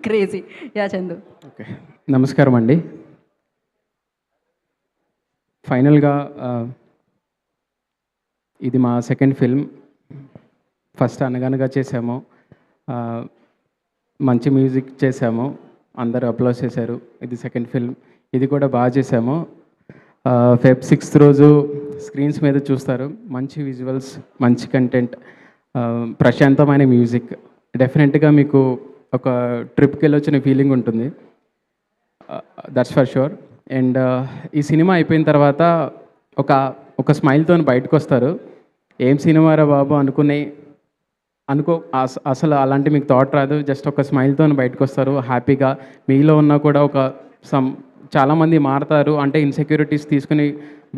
Crazy. Yeah Chandu. Okay, నమస్కారం అండి. ఫైనల్గా ఇది మా సెకండ్ ఫిల్మ్. ఫస్ట్ అనగనగా చేసాము, ఆ, మంచి మ్యూజిక్ చేసాము, అందరూ అప్లాస్ చేశారు. ఇది సెకండ్ ఫిల్మ్, ఇది కూడా బాగా చేసాము. ఫెబ్ 6th రోజు స్క్రీన్స్ మీద చూస్తారు. మంచి విజువల్స్, మంచి కంటెంట్, ప్రశాంతమైన మ్యూజిక్. డెఫినెట్గా మీకు ఒక ట్రిప్కి వెళ్ళొచ్చిన ఫీలింగ్ ఉంటుంది. That's for sure. అండ్ ఈ సినిమా అయిపోయిన తర్వాత ఒక ఒక స్మైల్తో బయటకు వస్తారు. ఏం సినిమారా బాబు అసలు అలాంటి మీకు థాట్ రాదు. జస్ట్ ఒక స్మైల్తో బయటకు వస్తారు హ్యాపీగా. మీలో ఉన్న కూడా చాలామంది మారుతారు, అంటే ఇన్సెక్యూరిటీస్ తీసుకుని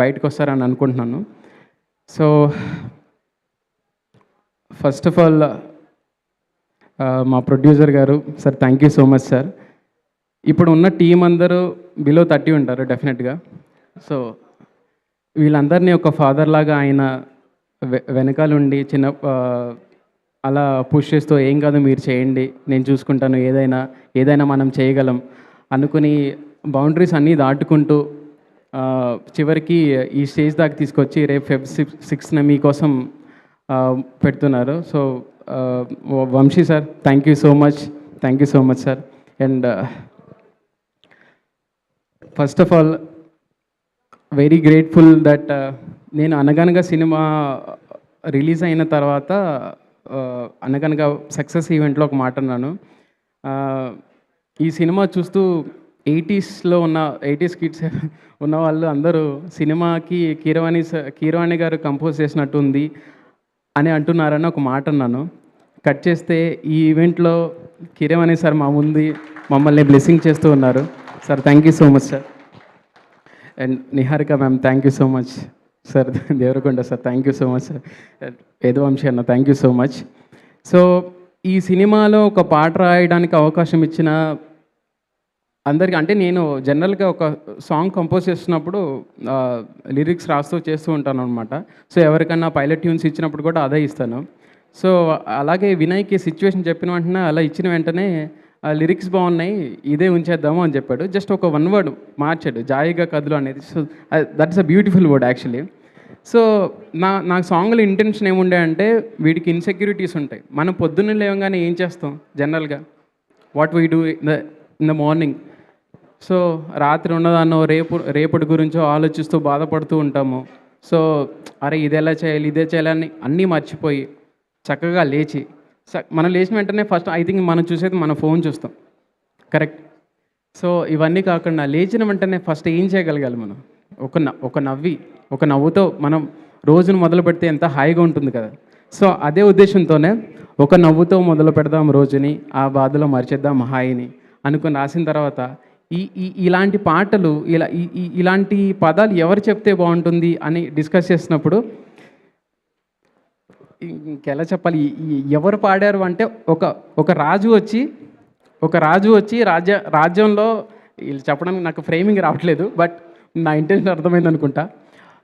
బయటకు వస్తారని అనుకుంటున్నాను. సో ఫస్ట్ ఆఫ్ ఆల్ మా ప్రొడ్యూసర్ గారు, sir thank you so much sir. ఇప్పుడు ఉన్న టీం అందరూ బిలో 30 ఉంటారు డెఫినెట్గా. సో వీళ్ళందరినీ ఒక ఫాదర్ లాగా ఆయన వెనకాలండి అలా పుష్ చేస్తూ, ఏం కాదు మీరు చేయండి, నేను చూసుకుంటాను, ఏదైనా మనం చేయగలం అనుకుని బౌండరీస్ అన్నీ దాటుకుంటూ చివరికి ఈ స్టేజ్ దాకా తీసుకొచ్చి రేపు ఫెబ్ 6న మీకోసం పెడుతున్నారు. So Vamsi sir, thank you so much sir. And first of all very grateful that నేను అనగనగా సినిమా రిలీజ్ అయిన తర్వాత అనగనగా సక్సెస్ ఈవెంట్లో ఒక మాట అన్నాను. ఈ సినిమా చూస్తూ 80s కిడ్స్ ఉన్న వాళ్ళు అందరూ సినిమాకి కీరవాణి గారు కంపోజ్ చేసినట్టు ఉంది అని అంటున్నారని ఒక మాట అన్నాను. కట్ చేస్తే ఈ ఈవెంట్లో కీరవాణి సార్ మమ్మల్ని బ్లెస్సింగ్ చేస్తూ ఉన్నారు. Sir thank you so much sir. And Niharika ma'am, thank you so much sir. Devarakonda sir, thank you so much sir. Vedavamsi అన్న, thank you so much. So ఈ సినిమాలో ఒక పాట రాయడానికి అవకాశం ఇచ్చిన అందరికీ, అంటే నేను జనరల్గా ఒక సాంగ్ కంపోజ్ చేస్తున్నప్పుడు లిరిక్స్ చేస్తూ ఉంటాను అనమాట. సో ఎవరికన్నా పైలట్ ట్యూన్స్ ఇచ్చినప్పుడు కూడా అదే ఇస్తాను. సో అలాగే వినయ్కి సిచ్యువేషన్ చెప్పిన వెంటనే అలా ఇచ్చిన వెంటనే లిరిక్స్ బాగున్నాయి, ఇదే ఉంచేద్దాము అని చెప్పాడు. జస్ట్ ఒక 1 word మార్చాడు, జాయిగా కథలు అనేది. So that's a beautiful word actually. So నాకు సాంగ్లో ఇంటెన్షన్ ఏముండే అంటే, వీడికి ఇన్సెక్యూరిటీస్ ఉంటాయి. మనం పొద్దున్నే లేవగానే ఏం చేస్తాం జనరల్గా, what we do in the morning. So రాత్రి ఉన్నదాన్నో రేపటి గురించో ఆలోచిస్తూ బాధపడుతూ ఉంటాము. సో అరే ఇది ఎలా చేయాలి, ఇదే చేయాలని అన్నీ మర్చిపోయి చక్కగా లేచి, మనం లేచిన వెంటనే ఫస్ట్ ఐ థింక్ మనం చూసేది మన ఫోన్ చూస్తాం, కరెక్ట్? సో ఇవన్నీ కాకుండా లేచిన వెంటనే ఫస్ట్ ఏం చేయగలగాలి మనం? ఒక నవ్వుతో మనం రోజును మొదలు పెడితే ఎంత హాయిగా ఉంటుంది కదా. సో అదే ఉద్దేశంతోనే ఒక నవ్వుతో మొదలు పెడదాం రోజుని, ఆ బాధలో మర్చేద్దాం హాయిని అనుకుని రాసిన తర్వాత ఇలాంటి పాటలు, ఇలాంటి పదాలు ఎవరు చెప్తే బాగుంటుంది అని డిస్కస్ చేసినప్పుడు ఇంకెలా చెప్పాలి, ఎవరు పాడారు అంటే ఒక రాజు వచ్చి రాజ్యంలో, వీళ్ళు చెప్పడానికి నాకు ఫ్రేమింగ్ రావట్లేదు, బట్ నా ఇంటెన్షన్ అర్థమైంది అనుకుంటా.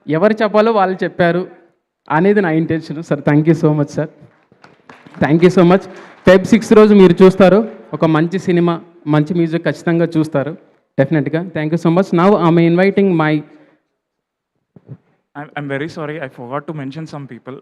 ఎవరు చెప్పాలో వాళ్ళు చెప్పారు అనేది నా intention. Sir thank you so much sir, thank you so much. Feb 6 రోజు మీరు చూస్తారు ఒక మంచి సినిమా, మంచి మ్యూజిక్ ఖచ్చితంగా చూస్తారు డెఫినెట్గా. Thank you so much. Now I'm inviting my I'm very sorry, I forgot to mention some people.